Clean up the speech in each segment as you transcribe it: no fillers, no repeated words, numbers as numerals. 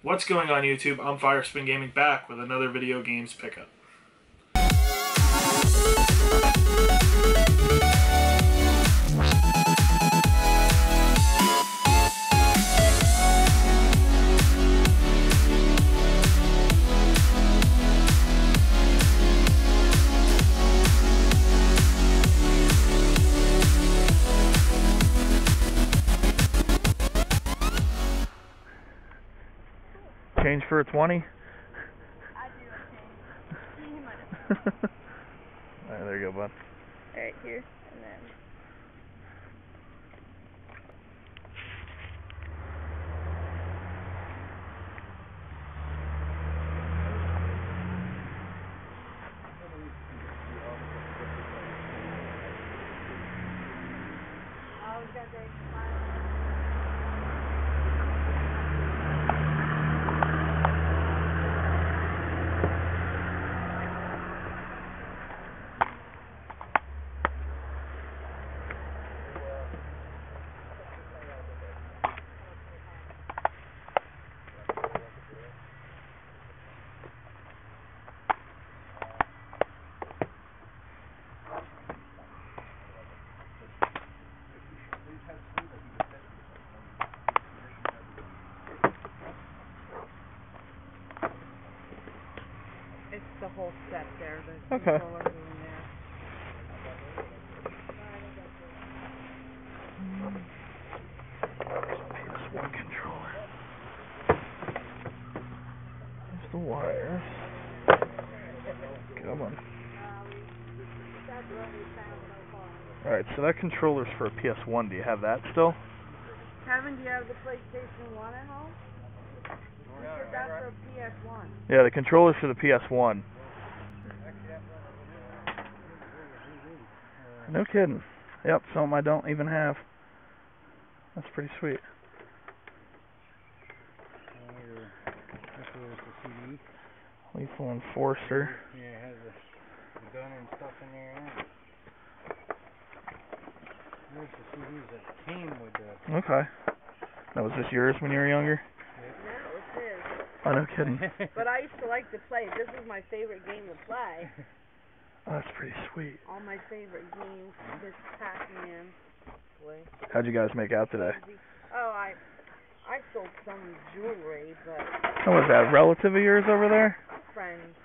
What's going on YouTube? I'm FireSpin Gaming back with another video games pickup. Change for a 20? I do a change. Alright, there you go, bud. Alright, here, and then... Oh, we got great smile. It's the whole set there, the Okay. controller in there. PS1 controller. There's the wires. Come on. Alright, so that controller's for a PS1. Do you have that still? Kevin, do you have the PlayStation 1 at home? You said that's for PS1. Yeah, the controller's for the PS1. No kidding. Yep, something I don't even have. That's pretty sweet. This was the CD. Lethal Enforcer. Yeah, it has the gun and stuff in there. There's the CDs that came with the... Okay. Now, was this yours when you were younger? No, it's his. Oh, no kidding. But I used to like to play. This is my favorite game to play. Oh, that's pretty sweet. All my favorite games. This Pac-Man. Boy. How'd you guys make out today? Oh, I sold some jewelry, but Oh, was that a relative of yours over there? friends.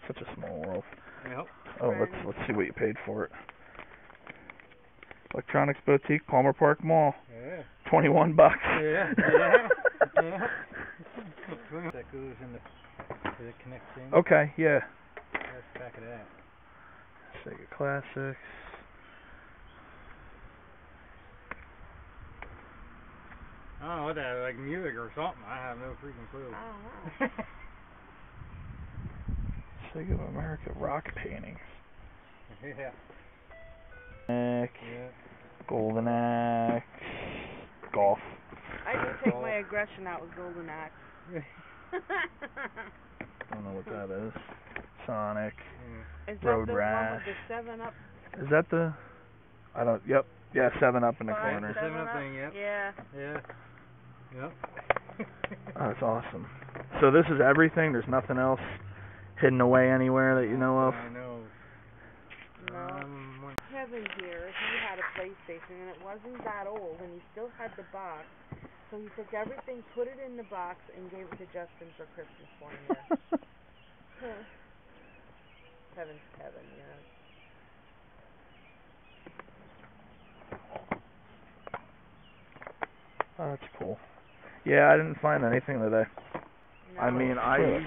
Such a small world. Yep. Oh, let's see what you paid for it. Electronics Boutique, Palmer Park Mall. Yeah. $21. Yeah. That goes in the... Does it connect in? Okay, yeah. That's the back of that. Sega Classics. I don't know what that is, like music or something. I have no freaking clue. I don't know. Sega of America rock paintings. Yeah. Nick, Yeah. Golden Axe, golf. I can take my aggression out with Golden Axe. I don't know what that is. Sonic. Is Road that the Rash. one with the 7-Up? Is that the? I don't. Yep. Yeah, 7-Up in the Five, corner. 7-Up thing, yep. Yeah. Yeah. Yep. Oh, that's awesome. So this is everything. There's nothing else hidden away anywhere that you know of. I know. No. Kevin here, he had a PlayStation and it wasn't that old and he still had the box. So he took everything, put it in the box, and gave it to Justin for Christmas one year. Kevin's Kevin, you know. Oh, that's cool. Yeah, I didn't find anything today. No. I mean, $20.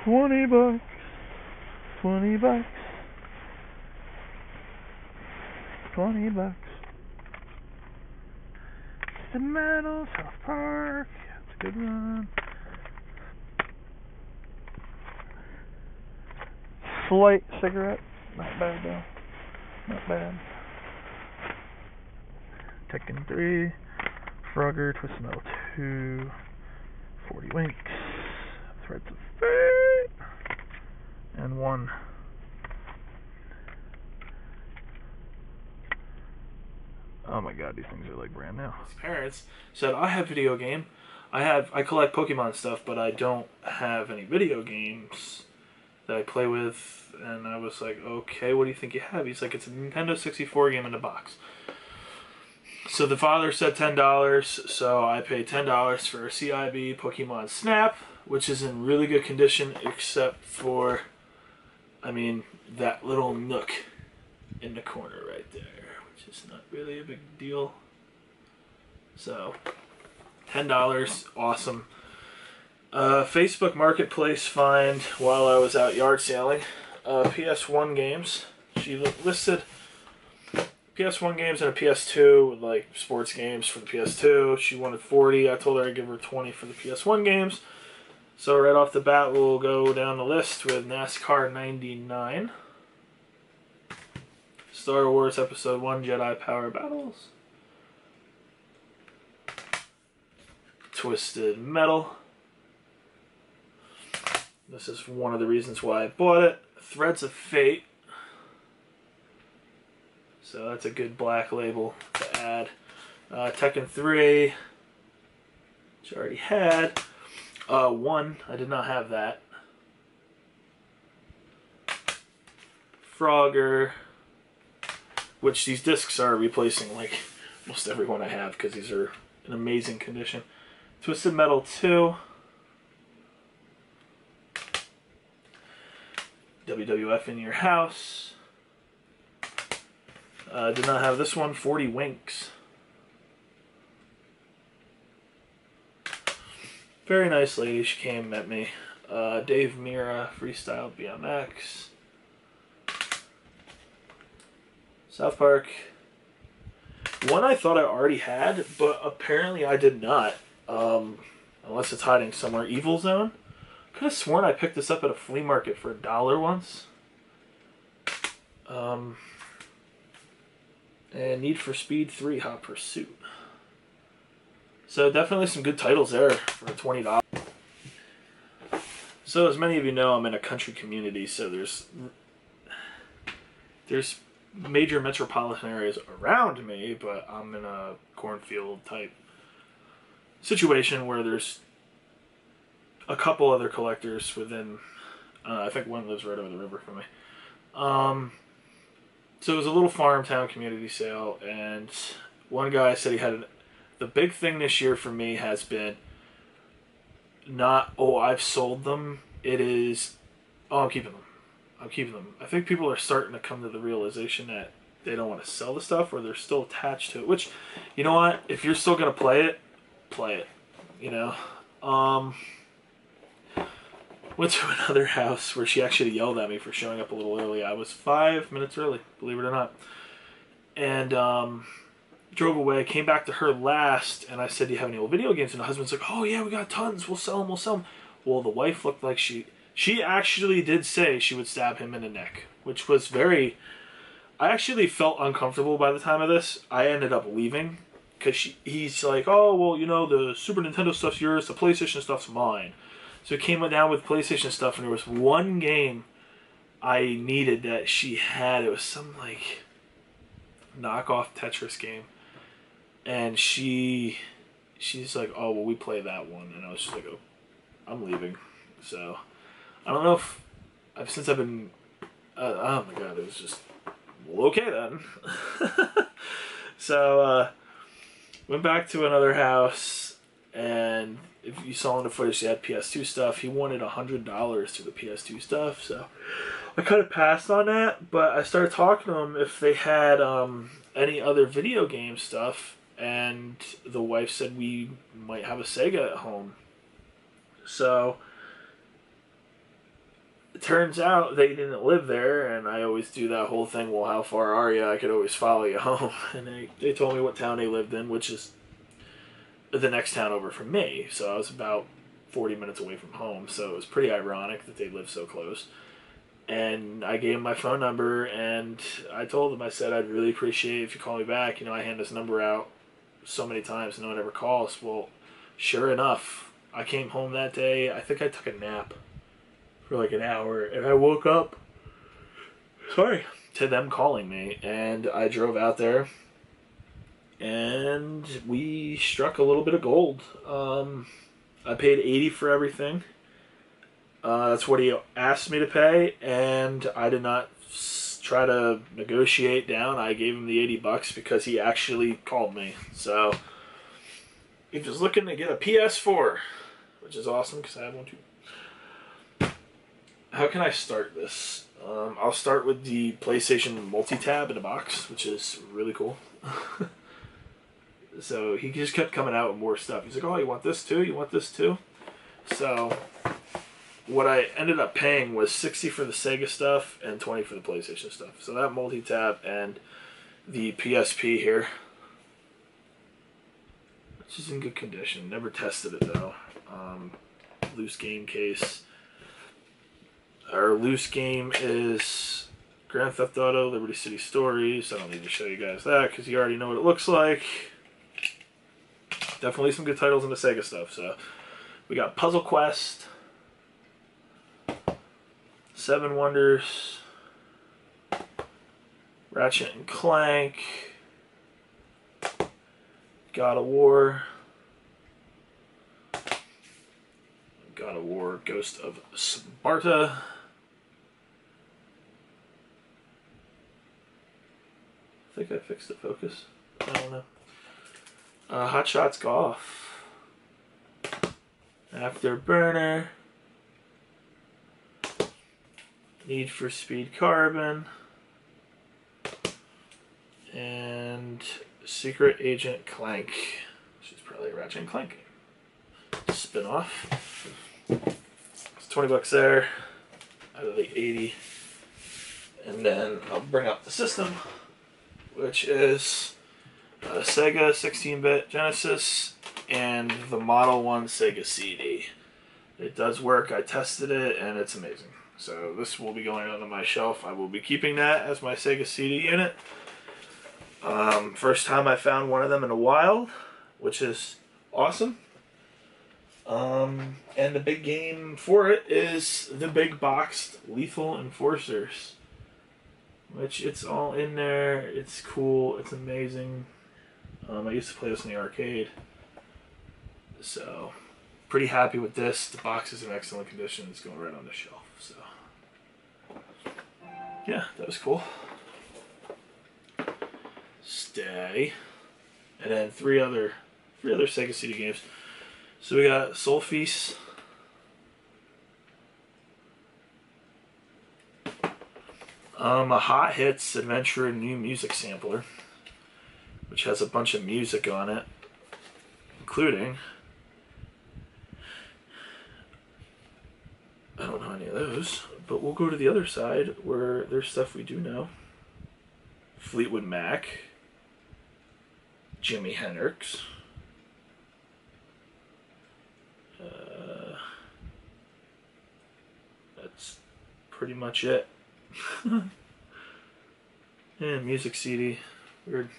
$20. $20. $20. The Metal, South Park. That's a good one. Slight cigarette. Not bad though. Not bad. Tekken 3. Frogger, Twisted Metal 2. 40 Winks. Threads of Fate. And 1. Oh my god, these things are like brand new. His parents said, I have video game. I collect Pokemon stuff, but I don't have any video games that I play with. And I was like, okay, what do you think you have? He's like, it's a Nintendo 64 game in a box. So the father said $10, so I paid $10 for a CIB Pokemon Snap, which is in really good condition, except for, I mean, that little nook in the corner right there, which is not really a big deal. So, $10, awesome. Facebook Marketplace find while I was out yard sailing. PS1 games. She listed PS1 games and a PS2, like sports games for the PS2. She wanted 40. I told her I'd give her 20 for the PS1 games. So right off the bat, we'll go down the list with NASCAR 99. Star Wars Episode 1 Jedi Power Battles. Twisted Metal. This is one of the reasons why I bought it. Threads of Fate. So that's a good black label to add. Tekken 3, which I already had. 1, I did not have that. Frogger, which these discs are replacing like most everyone I have because these are in amazing condition. Twisted Metal 2. WWF in Your House. Did not have this one. 40 Winks. Very nice lady. She came and met me. Dave Mira, Freestyle BMX. South Park. One I thought I already had, but apparently I did not. Unless it's hiding somewhere. Evil Zone. Could have sworn I picked this up at a flea market for $1 once. And Need for Speed 3 Hot Pursuit. So definitely some good titles there for $20. So as many of you know, I'm in a country community, so there's major metropolitan areas around me, but I'm in a cornfield type situation where there's a couple other collectors within, I think one lives right over the river from me. So it was a little farm town community sale, and one guy said he had the big thing this year for me has been not, oh, I've sold them. It is, oh, I'm keeping them. I'm keeping them. I think people are starting to come to the realization that they don't want to sell the stuff, or they're still attached to it, which, you know what, if you're still going to play it, you know. Went to another house where she actually yelled at me for showing up a little early. I was 5 minutes early, believe it or not. And drove away, came back to her last, and I said, do you have any old video games? And the husband's like, oh yeah, we got tons, we'll sell them. Well, the wife looked like she actually did say she would stab him in the neck, which was very, I actually felt uncomfortable by the time of this. I ended up leaving, because he's like, oh, well, you know, the Super Nintendo stuff's yours, the PlayStation stuff's mine. So it came down with PlayStation stuff, and there was one game I needed that she had. It was some, like, knockoff Tetris game. And she's like, oh, well, we play that one. And I was just like, oh, I'm leaving. So, I don't know if, since I've been, oh my god, it was just, well, okay then. So, went back to another house, and if you saw in the footage, they had PS2 stuff. He wanted $100 for the PS2 stuff, so I kind of passed on that. But I started talking to him if they had any other video game stuff, and the wife said we might have a Sega at home. So it turns out they didn't live there, and I always do that whole thing, well, how far are you? I could always follow you home. And they told me what town they lived in, which is the next town over from me. So I was about 40 minutes away from home, so it was pretty ironic that they lived so close. And I gave them my phone number, and I told them, I said, I'd really appreciate it if you call me back. You know, I hand this number out so many times and no one ever calls. Well, sure enough, I came home that day. I think I took a nap for like an hour, and I woke up, to them calling me, and I drove out there. and we struck a little bit of gold. I paid $80 for everything. That's what he asked me to pay, and I did not try to negotiate down. I gave him the $80 because he actually called me. So he was looking to get a PS4, which is awesome because I have one too. How can I start this? I'll start with the PlayStation multi-tab in a box, which is really cool. So he just kept coming out with more stuff. He's like, oh, you want this too? You want this too? So what I ended up paying was $60 for the Sega stuff and $20 for the PlayStation stuff. So that multi-tab and the PSP here, which is in good condition. Never tested it though. Loose game case. Our loose game is Grand Theft Auto, Liberty City Stories. I don't need to show you guys that because you already know what it looks like. Definitely some good titles in the Sega stuff. So we got Puzzle Quest, Seven Wonders, Ratchet and Clank, God of War, Ghost of Sparta, I think I fixed the focus. I don't know. Hot Shots Golf, Afterburner, Need for Speed Carbon, and Secret Agent Clank, which is probably a Ratchet and Clank spin-off. It's $20 there out of the 80. And then I'll bring up the system, which is a Sega 16-bit Genesis and the Model 1 Sega CD. It does work. I tested it and it's amazing. So this will be going onto my shelf. I will be keeping that as my Sega CD unit. First time I found one of them in a while, which is awesome. And the big game for it is the big boxed Lethal Enforcers, which it's all in there. It's cool. It's amazing. I used to play this in the arcade, so pretty happy with this. The box is in excellent condition. It's going right on the shelf. So yeah, that was cool. Stay, and then three other Sega CD games. So we got Soul Feast, a Hot Hits Adventure New Music Sampler, which has a bunch of music on it, including, I don't know any of those, but we'll go to the other side where there's stuff we do know. Fleetwood Mac, Jimi Hendrix, that's pretty much it. And music CD, weird.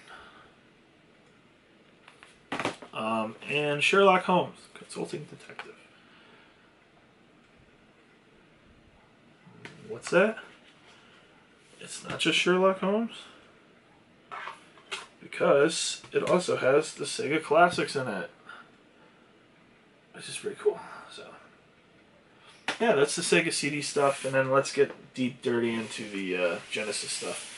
And Sherlock Holmes, Consulting Detective. What's that? It's not just Sherlock Holmes, because it also has the Sega Classics in it, which is pretty cool. So yeah, that's the Sega CD stuff, and then let's get deep dirty into the Genesis stuff.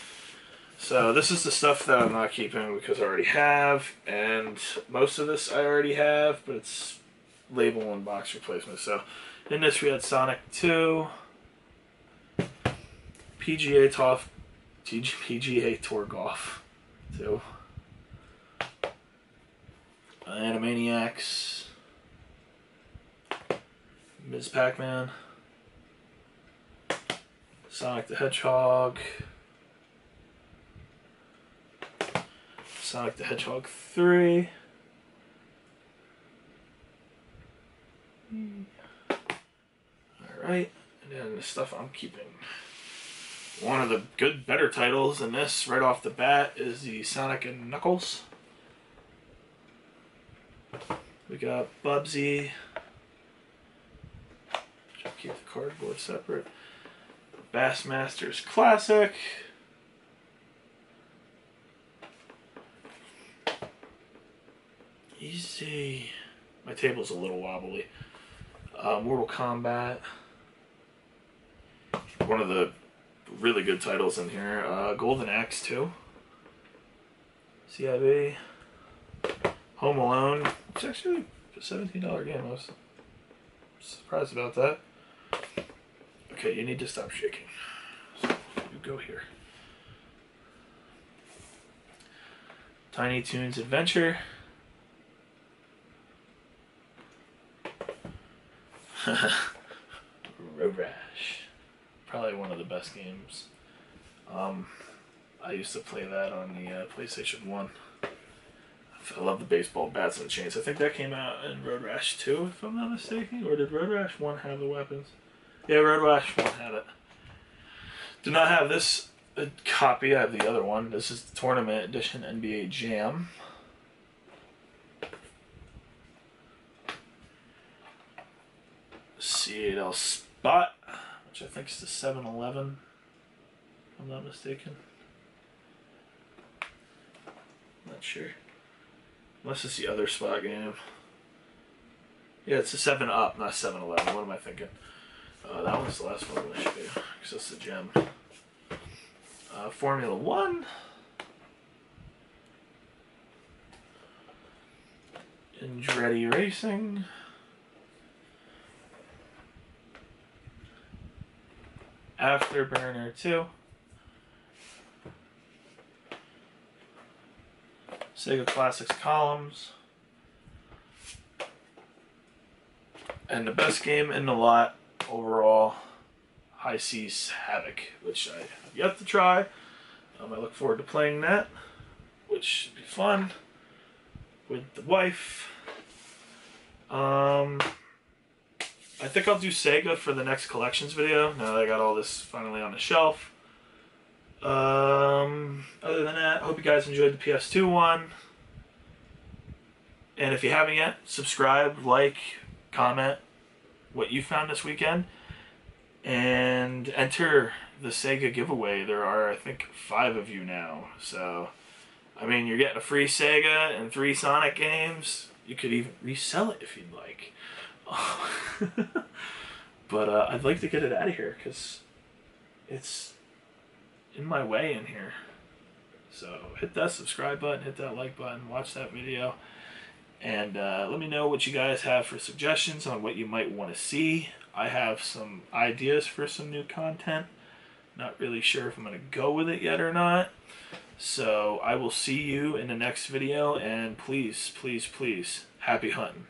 So this is the stuff that I'm not keeping because I already have, and most of this I already have, but it's label and box replacement. So in this we had Sonic 2, PGA Tour Golf 2, Animaniacs, Ms. Pac-Man, Sonic the Hedgehog, Sonic the Hedgehog 3, alright, and then the stuff I'm keeping. One of the better titles in this, right off the bat, is the Sonic and Knuckles. We got Bubsy. Keep the cardboard separate. Bassmasters Classic. Easy. My table's a little wobbly. Mortal Kombat. One of the really good titles in here. Golden Axe 2. CIB. Home Alone. It's actually a $17 game. I was surprised about that. Okay, you need to stop shaking. So you go here. Tiny Toons Adventure. Road Rash. Probably one of the best games. I used to play that on the PlayStation 1. I love the baseball bats and chains. I think that came out in Road Rash 2, if I'm not mistaken. Or did Road Rash 1 have the weapons? Yeah, Road Rash 1 had it. Do not have this copy. I have the other one. This is the Tournament Edition NBA Jam. C8L Spot, which I think is the 7-Eleven, if I'm not mistaken. Not sure. Unless it's the other Spot game. Yeah, it's a 7-Up, not 7-Eleven. What am I thinking? That one's the last one I'm going to show you, because that's the gem. Formula 1. Andretti Racing. Afterburner 2. Sega Classics Columns. And the best game in the lot overall, High Seas Havoc, which I have yet to try. I look forward to playing that, which should be fun with the wife. I think I'll do Sega for the next collections video, now that I got all this finally on the shelf. Other than that, I hope you guys enjoyed the PS2 one. And if you haven't yet, subscribe, like, comment what you found this weekend, and enter the Sega giveaway. There are, I think, 5 of you now. So, I mean, you're getting a free Sega and 3 Sonic games. You could even resell it if you'd like. But I'd like to get it out of here because it's in my way in here. So hit that subscribe button, hit that like button, watch that video, and let me know what you guys have for suggestions on what you might want to see. I have some ideas for some new content. Not really sure if I'm going to go with it yet or not. So I will see you in the next video, and please, please, please, happy hunting.